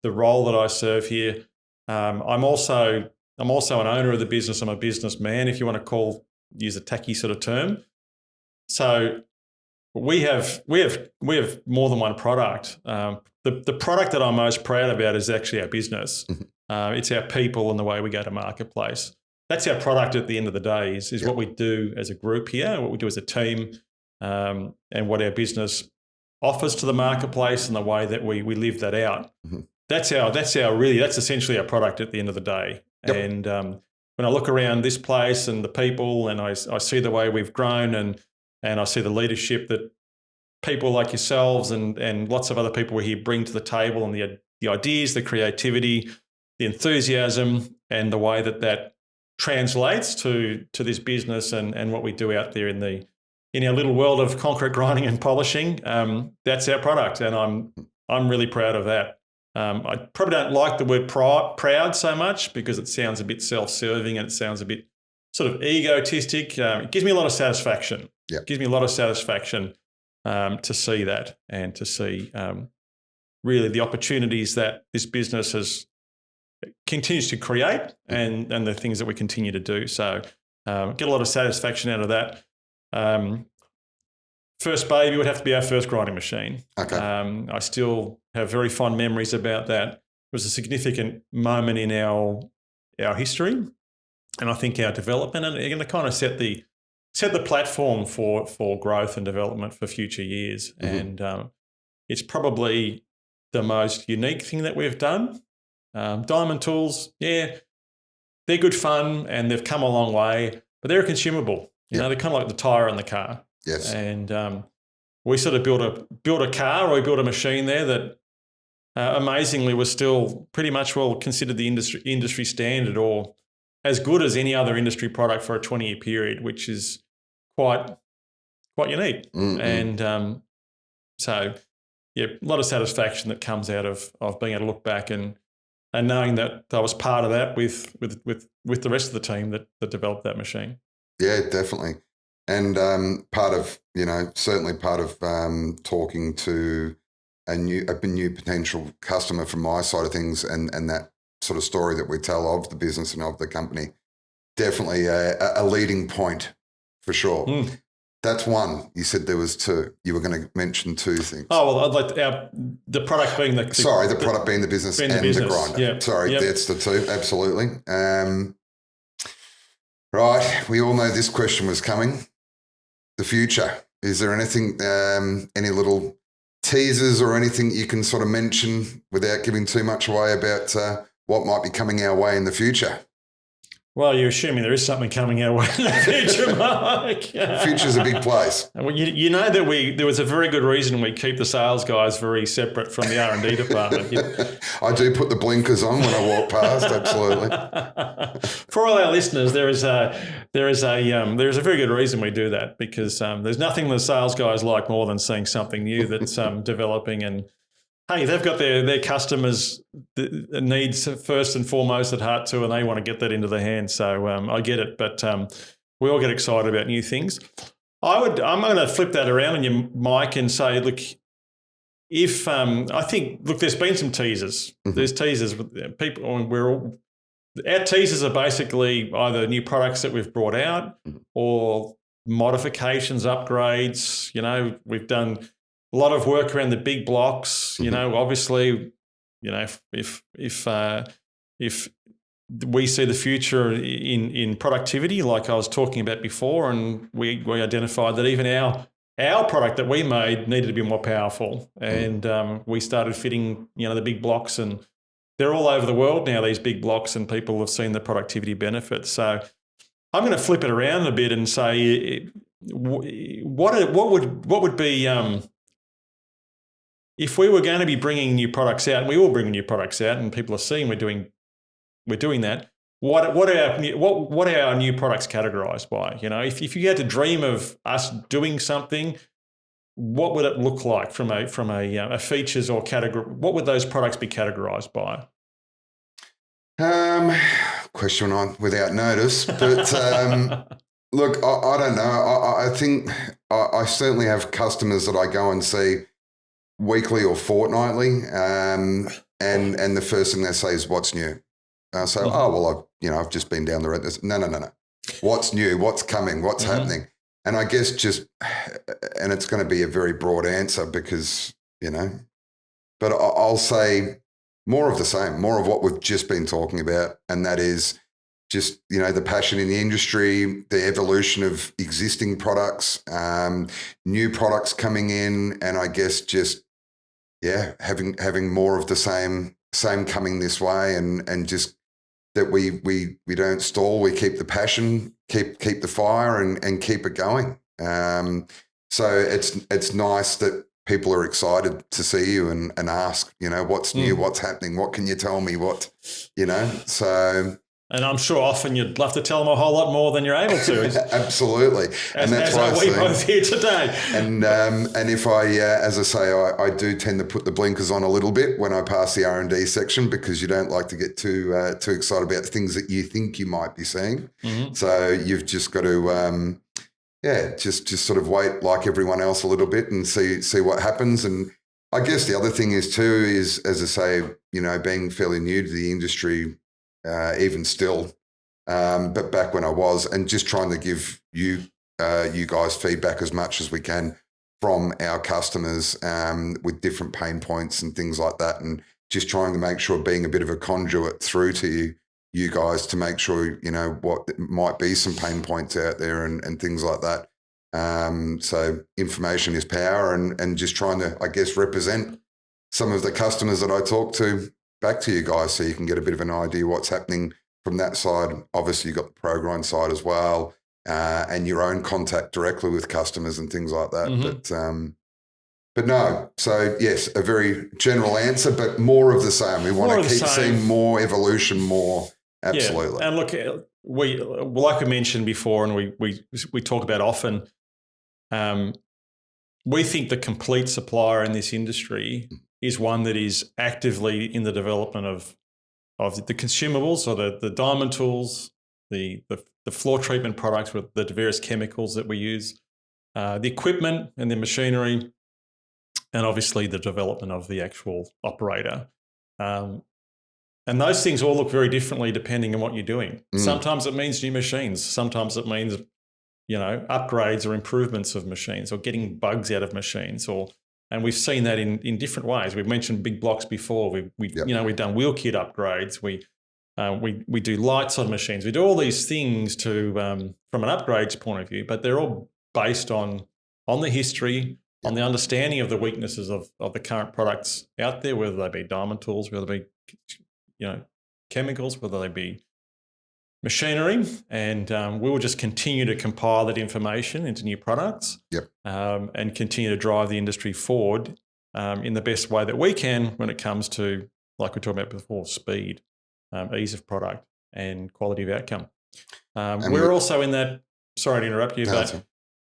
the role that I serve here, I'm also an owner of the business. I'm a businessman, if you want to use a tacky sort of term. So we have more than one product. The product that I'm most proud about is actually our business. It's our people and the way we go to marketplace. That's our product at the end of the day, is what we do as a group here, what we do as a team, and what our business offers to the marketplace and the way that we live that out. That's essentially our product at the end of the day. Yep. And when I look around this place and the people, and I see the way we've grown, and I see the leadership that people like yourselves and lots of other people here bring to the table, and the ideas, the creativity, the enthusiasm, and the way that translates to this business and what we do out there in our little world of concrete grinding and polishing. That's our product, and I'm really proud of that. I probably don't like the word proud so much, because it sounds a bit self-serving and it sounds a bit sort of egotistic. It gives me a lot of satisfaction. Yeah. It gives me a lot of satisfaction to see that, and to see really the opportunities that this business continues to create, and the things that we continue to do. So get a lot of satisfaction out of that. first baby would have to be our first grinding machine. Okay. I still have very fond memories about that. It was a significant moment in our history, and I think our development, and going to kind of set the platform for growth and development for future years. Mm-hmm. And it's probably the most unique thing that we've done. Diamond tools, yeah, they're good fun and they've come a long way, but they're a consumable. You know, they're kind of like the tire in the car. Yes. And we sort of built a car, or we built a machine there that amazingly was still pretty much considered the industry standard, or as good as any other industry product for a 20-year period, which is quite unique. Mm-hmm. And so, yeah, a lot of satisfaction that comes out of being able to look back and knowing that I was part of that with the rest of the team that developed that machine. Yeah, definitely. And certainly part of talking to a new potential customer from my side of things, and that sort of story that we tell of the business and of the company, definitely a leading point for sure. Mm. That's one. You said there was two. You were going to mention two things. Oh, well, I'd like the product being the product being the business and the grinder. Yep. Sorry, that's the two. Absolutely. Right. We all know this question was coming. The future. Is there anything, any little teasers or anything you can sort of mention without giving too much away about what might be coming our way in the future? Well, you're assuming there is something coming our way in the future, Mike. The future's a big place. Well, you know that there was a very good reason we keep the sales guys very separate from the R&D department. I do put the blinkers on when I walk past. Absolutely. For all our listeners, there is a very good reason we do that, because there's nothing the sales guys like more than seeing something new that's developing, and hey, they've got their customers' needs first and foremost at heart too, and they want to get that into their hands. So I get it, but we all get excited about new things. I'm going to flip that around on you, Mike, and say, look, there's been some teasers. Mm-hmm. There's teasers. Our teasers are basically either new products that we've brought out or modifications, upgrades. You know, we've done a lot of work around the big blocks. You know, obviously, you know, if we see the future in productivity, like I was talking about before, and we identified that even our product that we made needed to be more powerful, and we started fitting, you know, the big blocks, and they're all over the world now, these big blocks, and people have seen the productivity benefits. So I'm going to flip it around a bit and say, what would be if we were going to be bringing new products out, and we will bring new products out, and people are seeing we're doing that. What are our new products categorized by? You know, if you had to dream of us doing something, what would it look like from a features or category? What would those products be categorized by? Question on without notice, but look, I don't know. I think I certainly have customers that I go and see weekly or fortnightly, and the first thing they say is, "What's new?" So, oh well, I've just been down the road. No. What's new? What's coming? What's happening? And I guess and it's going to be a very broad answer because but I'll say more of the same, more of what we've just been talking about, and that is just the passion in the industry, the evolution of existing products, new products coming in, and I guess having more of the same coming this way, and just that we don't stall, we keep the passion, keep the fire, and keep it going. So it's nice that people are excited to see you and ask, what's new, what's happening, what can you tell me, so. And I'm sure often you'd love to tell them a whole lot more than you're able to. Absolutely. And that's why we both here today. And if as I say, I do tend to put the blinkers on a little bit when I pass the R&D section, because you don't like to get too excited about the things that you think you might be seeing. Mm-hmm. So you've just got to, just sort of wait like everyone else a little bit and see what happens. And I guess the other thing is, as I say, being fairly new to the industry, even still, but back when I was, and just trying to give you guys feedback as much as we can from our customers with different pain points and things like that, and just trying to make sure being a bit of a conduit through to you guys to make sure, what might be some pain points out there and things like that. So information is power, and just trying to, I guess, represent some of the customers that I talk to back to you guys so you can get a bit of an idea what's happening from that side. Obviously, you've got the ProGrind side as well, and your own contact directly with customers and things like that. Mm-hmm. But no, so yes, a very general answer, but more of the same. We want to keep seeing more evolution, more. Absolutely. Yeah. And look, we like we mentioned before, and we talk about often, we think the complete supplier in this industry is one that is actively in the development of the consumables, or the diamond tools, the floor treatment products with the various chemicals that we use, the equipment and the machinery, and obviously the development of the actual operator. And those things all look very differently depending on what you're doing. Sometimes it means new machines. Sometimes it means, upgrades or improvements of machines, or getting bugs out of machines. And we've seen that in different ways. We've mentioned big blocks before. We've done wheel kit upgrades. We do lights on machines. We do all these things to from an upgrades point of view, but they're all based on the history, on the understanding of the weaknesses of the current products out there, whether they be diamond tools, whether they be chemicals, whether they be machinery, and we will just continue to compile that information into new products, and continue to drive the industry forward in the best way that we can when it comes to, like we talked about before, speed, ease of product, and quality of outcome. We're also in that. Sorry to interrupt you, but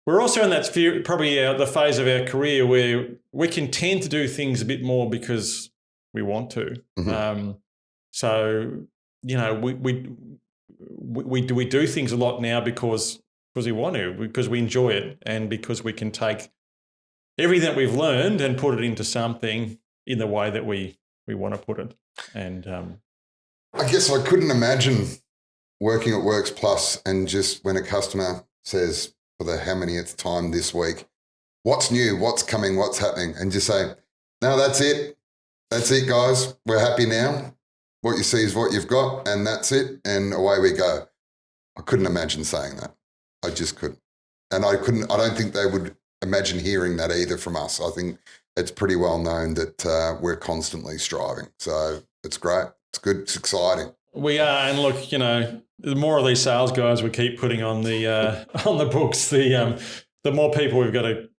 we're also in that sphere, probably the phase of our career where we can tend to do things a bit more because we want to. Mm-hmm. So, we do things a lot now because we want to, because we enjoy it, and because we can take everything that we've learned and put it into something in the way that we want to put it. And I guess I couldn't imagine working at Works Plus and just when a customer says for the how manyth time this week, what's new, what's coming, what's happening, and just say, no, that's it. That's it, guys. We're happy now. What you see is what you've got, and that's it, and away we go. I couldn't imagine saying that. I just couldn't. And I don't think they would imagine hearing that either from us. I think it's pretty well known that we're constantly striving. So it's great. It's good. It's exciting. We are. And look, the more of these sales guys we keep putting on the books, the more people we've got to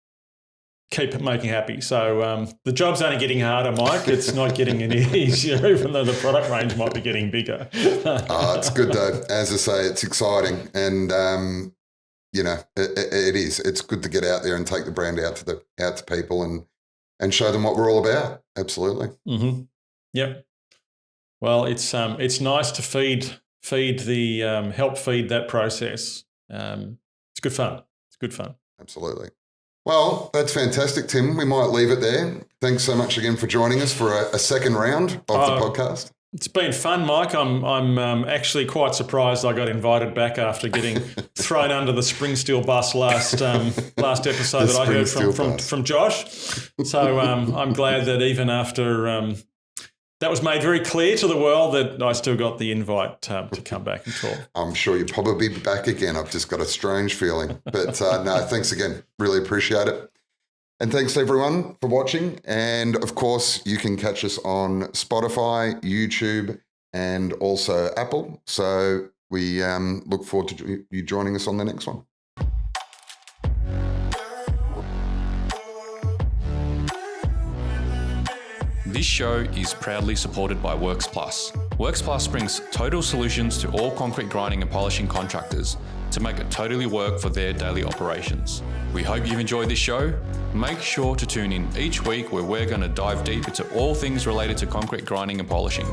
keep making happy. So the job's only getting harder, Mike. It's not getting any easier, even though the product range might be getting bigger. It's good though. As I say, it's exciting, and it is. It's good to get out there and take the brand out to people and show them what we're all about. Absolutely. Mm-hmm. Yep. Well, it's nice to feed the help feed that process. It's good fun. It's good fun. Absolutely. Well, that's fantastic, Tim. We might leave it there. Thanks so much again for joining us for a second round of the podcast. It's been fun, Mike. I'm actually quite surprised I got invited back after getting thrown under the spring steel bus last episode that I heard from Josh. So I'm glad that even after that was made very clear to the world that I still got the invite to come back and talk. I'm sure you'll probably be back again. I've just got a strange feeling. But no, thanks again. Really appreciate it. And thanks everyone for watching. And of course, you can catch us on Spotify, YouTube, and also Apple. So we look forward to you joining us on the next one. This show is proudly supported by Works Plus. Works Plus brings total solutions to all concrete grinding and polishing contractors to make it totally work for their daily operations. We hope you've enjoyed this show. Make sure to tune in each week where we're going to dive deep into all things related to concrete grinding and polishing.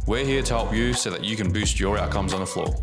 We're here to help you so that you can boost your outcomes on the floor.